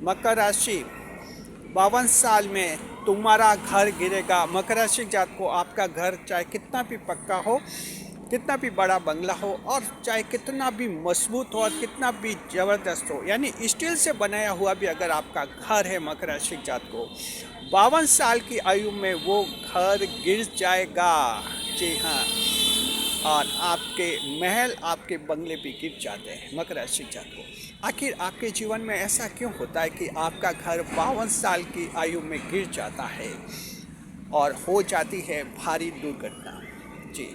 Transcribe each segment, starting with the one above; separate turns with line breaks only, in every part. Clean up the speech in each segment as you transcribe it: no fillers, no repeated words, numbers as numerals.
मकर राशि 52 साल में तुम्हारा घर गिरेगा। मकर राशि जात को आपका घर चाहे कितना भी पक्का हो, कितना भी बड़ा बंगला हो और चाहे कितना भी मजबूत हो और कितना भी ज़बरदस्त हो, यानी स्टील से बनाया हुआ भी अगर आपका घर है मकर राशि जात को 52 साल की आयु में वो घर गिर जाएगा। जी हाँ, और आपके महल, आपके बंगले भी गिर जाते हैं मकर राशि जात को। आखिर आपके जीवन में ऐसा क्यों होता है कि आपका घर 52 साल की आयु में गिर जाता है और हो जाती है भारी दुर्घटना? जी,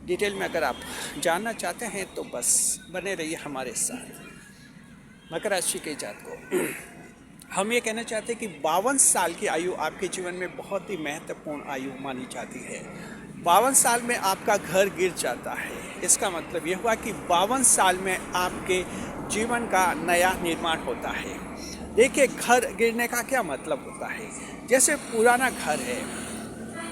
डिटेल में अगर आप जानना चाहते हैं तो बस बने रहिए हमारे साथ। मकर राशि के जात को हम ये कहना चाहते हैं कि 52 साल की आयु आपके जीवन में बहुत ही महत्वपूर्ण आयु मानी जाती है। 52 साल में आपका घर गिर जाता है, इसका मतलब ये हुआ कि 52 साल में आपके जीवन का नया निर्माण होता है। देखिए, घर गिरने का क्या मतलब होता है। जैसे पुराना घर है,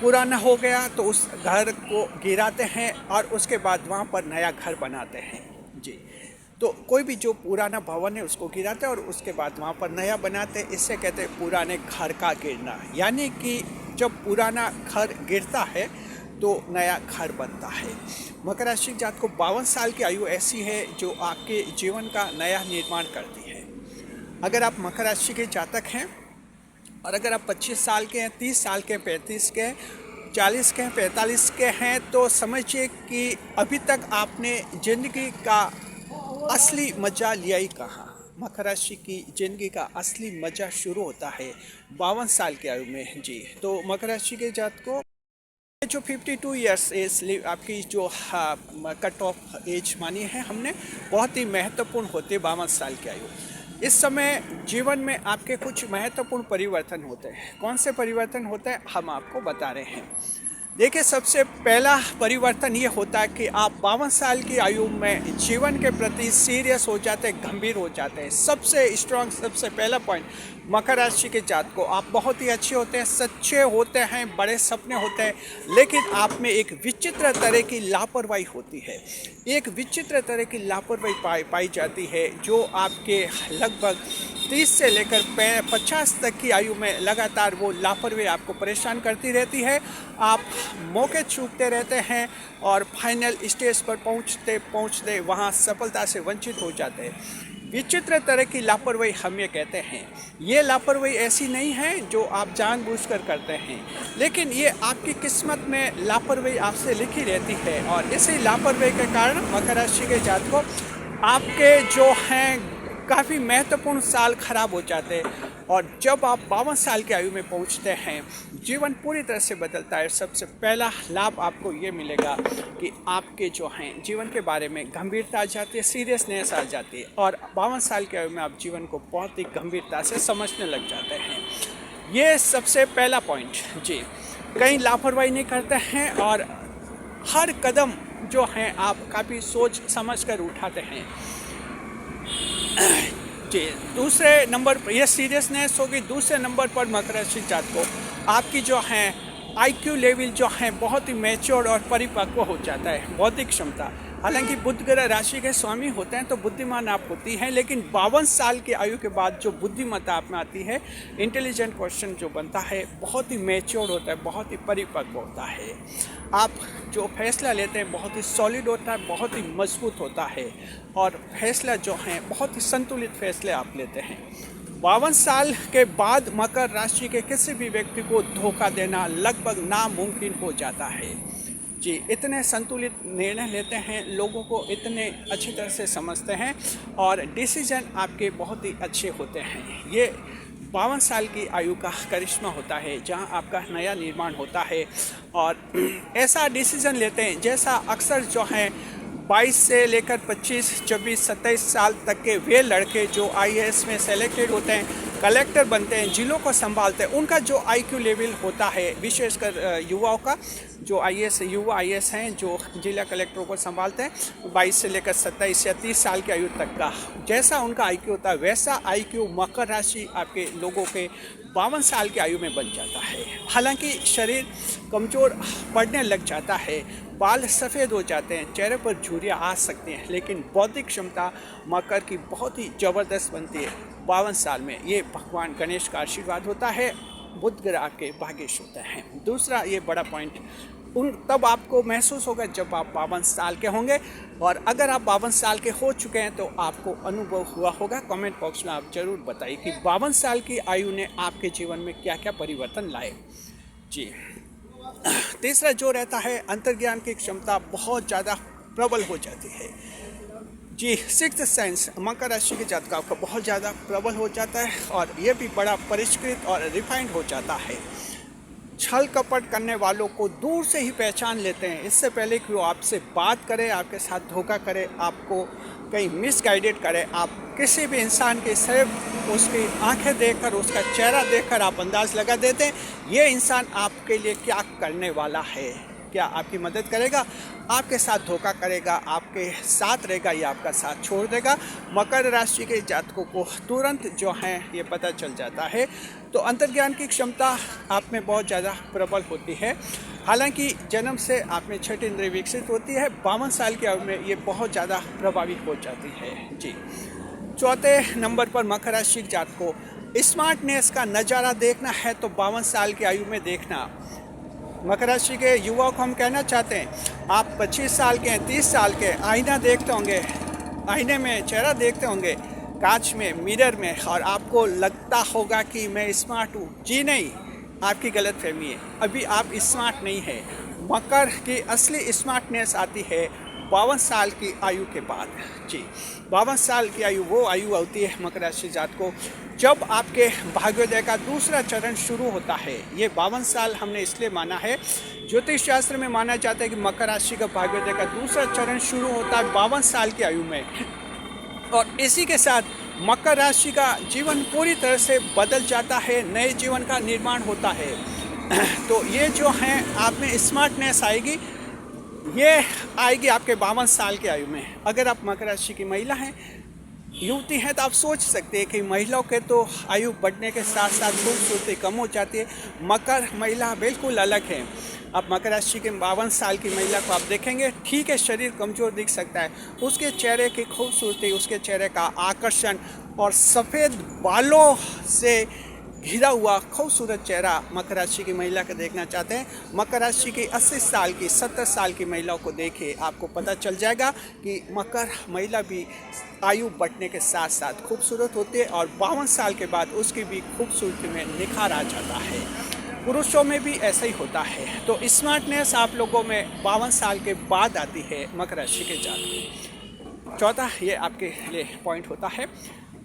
पुराना हो गया तो उस घर को गिराते हैं और उसके बाद वहाँ पर नया घर बनाते हैं। जी, तो कोई भी जो पुराना भवन है उसको गिराते हैं और उसके बाद वहाँ पर नया बनाते हैं। इससे कहते हैं पुराने घर का गिरना। यानी कि जब पुराना घर गिरता है तो नया घर बनता है। मकर राशि जात को 52 साल की आयु ऐसी है जो आपके जीवन का नया निर्माण करती है। अगर आप मकर राशि के जातक हैं और अगर आप 25 साल के हैं, 30 साल के, 35 के, 40 के, 45 के हैं, तो समझिए कि अभी तक आपने ज़िंदगी का असली मज़ा लिया ही कहाँ। मकर राशि की ज़िंदगी का असली मज़ा शुरू होता है 52 साल की आयु में। जी, तो मकर राशि के जात को जो 52 ईयर्स एज आपकी जो कट ऑफ एज मानी है हमने, बहुत ही महत्वपूर्ण होते 52 साल की आयु। इस समय जीवन में आपके कुछ महत्वपूर्ण परिवर्तन होते हैं। कौन से परिवर्तन होते हैं हम आपको बता रहे हैं। देखिए, सबसे पहला परिवर्तन ये होता है कि आप 52 साल की आयु में जीवन के प्रति सीरियस हो जाते हैं, गंभीर हो जाते हैं। सबसे स्ट्रांग, सबसे पहला पॉइंट मकर राशि के जात को, आप बहुत ही अच्छे होते हैं, सच्चे होते हैं, बड़े सपने होते हैं, लेकिन आप में एक विचित्र तरह की लापरवाही होती है। एक विचित्र तरह की लापरवाही पाई जाती है जो आपके लगभग 30 से लेकर 50 तक की आयु में लगातार वो लापरवाही आपको परेशान करती रहती है। आप मौके चूकते रहते हैं और फाइनल स्टेज पर पहुँचते वहाँ सफलता से वंचित हो जाते हैं। विचित्र तरह की लापरवाही हम ये कहते हैं। ये लापरवाही ऐसी नहीं है जो आप जानबूझकर करते हैं, लेकिन ये आपकी किस्मत में लापरवाही आपसे लिखी रहती है और इसी लापरवाही के कारण मकर राशि के जात को आपके जो हैं काफ़ी महत्वपूर्ण साल खराब हो जाते हैं। और जब आप 52 साल की आयु में पहुंचते हैं, जीवन पूरी तरह से बदलता है। सबसे पहला लाभ आपको ये मिलेगा कि आपके जो हैं जीवन के बारे में गंभीरता आ जाती है, सीरियसनेस आ जाती है और 52 साल की आयु में आप जीवन को बहुत ही गंभीरता से समझने लग जाते हैं। ये सबसे पहला पॉइंट। जी, कहीं लापरवाही नहीं करते हैं और हर कदम जो हैं आप काफ़ी सोच समझ कर उठाते हैं। जी, दूसरे नंबर पर यह सीरियसनेस होगी। दूसरे नंबर पर मकर राशि जात को आपकी जो है आईक्यू लेवल जो है बहुत ही मैच्योर और परिपक्व हो जाता है, बौद्धिक क्षमता। हालांकि बुध ग्रह राशि के स्वामी होते हैं तो बुद्धिमान आप होती हैं, लेकिन 52 साल की आयु के बाद जो बुद्धिमत्ता आप में आती है, इंटेलिजेंट क्वेश्चन जो बनता है बहुत ही मैच्योर होता है, बहुत ही परिपक्व होता है। आप जो फैसला लेते हैं बहुत ही सॉलिड होता है, बहुत ही मजबूत होता है और फैसला जो हैं बहुत ही संतुलित फैसले आप लेते हैं। 52 साल के बाद मकर राशि के किसी भी व्यक्ति को धोखा देना लगभग नामुमकिन हो जाता है। जी, इतने संतुलित निर्णय लेते हैं, लोगों को इतने अच्छी तरह से समझते हैं और डिसीजन आपके बहुत ही अच्छे होते हैं। ये 52 साल की आयु का करिश्मा होता है जहां आपका नया निर्माण होता है और ऐसा डिसीजन लेते हैं जैसा अक्सर जो हैं 22 से लेकर 25, 24, 27 साल तक के वे लड़के जो IAS में सेलेक्टेड होते हैं, कलेक्टर बनते हैं, जिलों को संभालते हैं, उनका जो IQ लेवल होता है, विशेषकर युवाओं का जो आईएएस युवा आईएएस हैं जो जिला कलेक्टरों को संभालते हैं 22 से लेकर 27 या 30 साल की आयु तक का जैसा उनका आईक्यू होता है वैसा आईक्यू मकर राशि आपके लोगों के 52 साल की आयु में बन जाता है। हालांकि शरीर कमज़ोर पड़ने लग जाता है, बाल सफ़ेद हो जाते हैं, चेहरे पर झुर्रियाँ आ सकती हैं, लेकिन बौद्धिक क्षमता मकर की बहुत ही ज़बरदस्त बनती है 52 साल में। ये भगवान गणेश का आशीर्वाद होता है, बुध ग्रह के भाग्यश होते हैं। दूसरा ये बड़ा पॉइंट तब आपको महसूस होगा जब आप 52 साल के होंगे, और अगर आप 52 साल के हो चुके हैं तो आपको अनुभव हुआ होगा। कमेंट बॉक्स में आप ज़रूर बताइए कि 52 साल की आयु ने आपके जीवन में क्या क्या परिवर्तन लाए। जी, तीसरा जो रहता है अंतर्ज्ञान की क्षमता बहुत ज़्यादा प्रबल हो जाती है। जी, सिक्स्थ सेंस मकर राशि के जातकों का बहुत ज़्यादा प्रबल हो जाता है और ये भी बड़ा परिष्कृत और रिफाइंड हो जाता है। छल कपट करने वालों को दूर से ही पहचान लेते हैं, इससे पहले कि वो आपसे बात करे, आपके साथ धोखा करे, आपको कहीं मिसगाइडेड करे। आप किसी भी इंसान के सिर्फ उसकी आंखें देखकर, उसका चेहरा देखकर आप अंदाज़ लगा देते हैं ये इंसान आपके लिए क्या करने वाला है, क्या आपकी मदद करेगा, आपके साथ धोखा करेगा, आपके साथ रहेगा या आपका साथ छोड़ देगा। मकर राशि के जातकों को तुरंत जो है ये पता चल जाता है। तो अंतर्ज्ञान की क्षमता आप में बहुत ज़्यादा प्रबल होती है। हालांकि जन्म से आप में छठी इंद्रिय विकसित होती है, 52 साल की आयु में ये बहुत ज़्यादा प्रभावित हो जाती है। जी, चौथे नंबर पर मकर राशि के जातकों स्मार्टनेस का नज़ारा देखना है तो 52 साल की आयु में देखना। मकर राशि के युवाओं को हम कहना चाहते हैं आप 25 साल के हैं, 30 साल के, आईना देखते होंगे, आईने में चेहरा देखते होंगे, कांच में, मिरर में, और आपको लगता होगा कि मैं स्मार्ट हूँ। जी नहीं, आपकी गलतफहमी है, अभी आप स्मार्ट नहीं है। मकर की असली स्मार्टनेस आती है 52 साल की आयु के बाद। जी, 52 साल की आयु वो आयु होती है मकर राशि जात को जब आपके भाग्योदय का दूसरा चरण शुरू होता है। ये 52 साल हमने इसलिए माना है, ज्योतिष शास्त्र में माना जाता है कि मकर राशि का भाग्योदय का दूसरा चरण शुरू होता है 52 साल की आयु में, और इसी के साथ मकर राशि का जीवन पूरी तरह से बदल जाता है, नए जीवन का निर्माण होता है। तो ये जो है आप में स्मार्टनेस आएगी, ये आएगी आपके 52 साल की आयु में। अगर आप मकर राशि की महिला हैं, युवती हैं, तो आप सोच सकते हैं कि महिलाओं के तो आयु बढ़ने के साथ साथ खूबसूरती कम हो जाती है। मकर महिला बिल्कुल अलग है। आप मकर राशि के 52 साल की महिला को आप देखेंगे, ठीक है शरीर कमज़ोर दिख सकता है, उसके चेहरे की खूबसूरती, उसके चेहरे का आकर्षण और सफ़ेद बालों से घिरा हुआ खूबसूरत चेहरा मकर राशि की महिला का देखना चाहते हैं। मकर राशि की 80 साल की, 70 साल की महिलाओं को देखिए, आपको पता चल जाएगा कि मकर महिला भी आयु बढ़ने के साथ साथ खूबसूरत होती है और 52 साल के बाद उसकी भी खूबसूरती में निखार आ जाता है। पुरुषों में भी ऐसा ही होता है। तो स्मार्टनेस आप लोगों में 52 साल के बाद आती है मकर राशि के जातकों। चौथा ये आपके लिए पॉइंट होता है।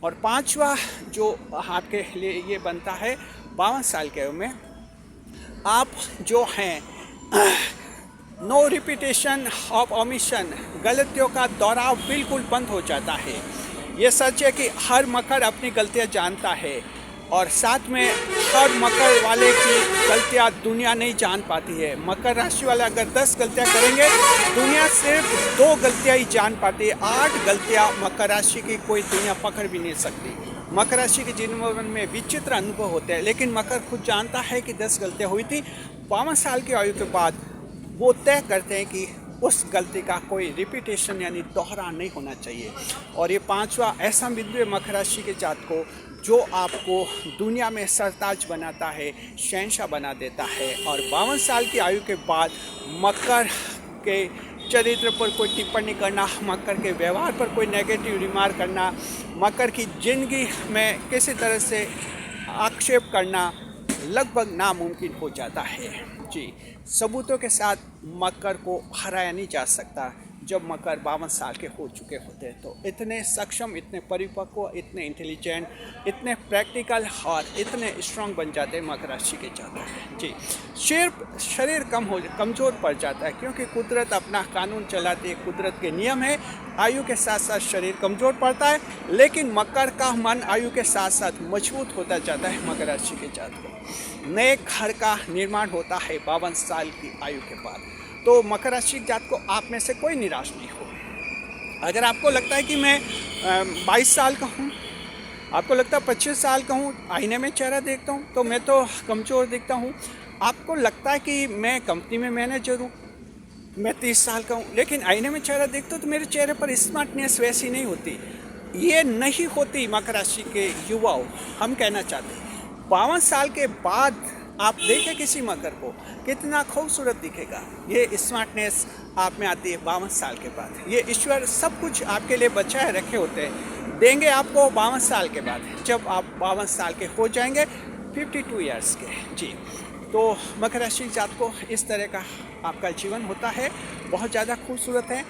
और पांचवा जो आपके लिए ये बनता है 52 साल के उम्र में आप जो हैं नो रिपीटेशन ऑफ ओमिशन, गलतियों का दोहराव बिल्कुल बंद हो जाता है। ये सच है कि हर मकर अपनी गलतियां जानता है और साथ में हर मकर वाले की गलतियां दुनिया नहीं जान पाती है। मकर राशि वाले अगर 10 गलतियां करेंगे, दुनिया सिर्फ 2 गलतियां ही जान पाती है। 8 गलतियां मकर राशि की कोई दुनिया पकड़ भी नहीं सकती। मकर राशि के जीवन में विचित्र अनुभव होते हैं, लेकिन मकर खुद जानता है कि 10 गलतियां हुई थी। 52 साल की आयु के बाद वो तय करते हैं कि उस गलती का कोई रिपीटेशन यानी दोहरान नहीं होना चाहिए। और ये पांचवा ऐसा बिंदु है मकर राशि के जातकों जो आपको दुनिया में सरताज बनाता है, शहंशाह बना देता है। और 52 साल की आयु के बाद मकर के चरित्र पर कोई टिप्पणी करना, मकर के व्यवहार पर कोई नेगेटिव रिमार्क करना, मकर की जिंदगी में किसी तरह से आक्षेप करना लगभग नामुमकिन हो जाता है। जी, सबूतों के साथ मकर को हराया नहीं जा सकता। जब मकर 52 साल के हो चुके होते हैं। तो इतने सक्षम, इतने परिपक्व, इतने इंटेलिजेंट, इतने प्रैक्टिकल और इतने स्ट्रांग बन जाते हैं मकर राशि के जातक। जी, शरीर कमज़ोर पड़ जाता है, क्योंकि कुदरत अपना कानून चलाती है, कुदरत के नियम है। आयु के साथ साथ शरीर कमज़ोर पड़ता है, लेकिन मकर का मन आयु के साथ साथ मजबूत होता जाता है। मकर राशि के जातकों, नए घर का निर्माण होता है 52 साल की आयु के बाद। तो मकर राशि के जातकों, आप में से कोई निराश नहीं हो। अगर आपको लगता है कि मैं 22 साल का हूँ, आपको लगता है 25 साल का हूँ, आईने में चेहरा देखता हूँ तो मैं तो कमज़ोर दिखता हूँ। आपको लगता है कि मैं कंपनी में मैनेजर हूँ, मैं 30 साल का हूँ, लेकिन आईने में चेहरा देखता हूँ तो मेरे चेहरे पर स्मार्टनेस वैसी नहीं होती। ये नहीं होती मकर राशि के युवाओं। हम कहना चाहते हैं 52 साल के बाद आप देखें किसी मकर को, कितना खूबसूरत दिखेगा। ये स्मार्टनेस आप में आती है 52 साल के बाद। ये ईश्वर सब कुछ आपके लिए बचाए रखे होते हैं, देंगे आपको 52 साल के बाद, जब आप 52 साल के हो जाएंगे, 52 ईयर्स के। जी, तो मकर राशि जातकों, इस तरह का आपका जीवन होता है, बहुत ज़्यादा खूबसूरत है।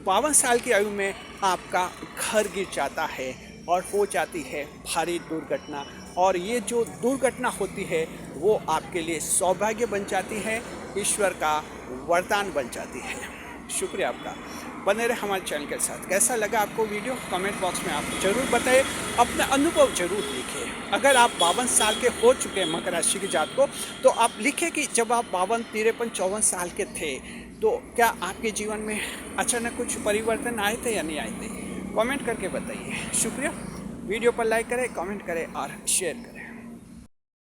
52 साल की आयु में आपका घर गिर जाता है और हो जाती है भारी दुर्घटना, और ये जो दुर्घटना होती है वो आपके लिए सौभाग्य बन जाती है, ईश्वर का वरदान बन जाती है। शुक्रिया आपका, बने रहे हमारे चैनल के साथ। कैसा लगा आपको वीडियो, कमेंट बॉक्स में आप ज़रूर बताएं, अपना अनुभव ज़रूर लिखें। अगर आप 52 साल के हो चुके हैं मकर राशि के जातकों, तो आप लिखें कि जब आप 52, 53, 54 साल के थे तो क्या आपके जीवन में अचानक कुछ परिवर्तन आए थे या नहीं आए थे। कमेंट करके बताइए। शुक्रिया, वीडियो पर लाइक करें, कमेंट करें और शेयर करें।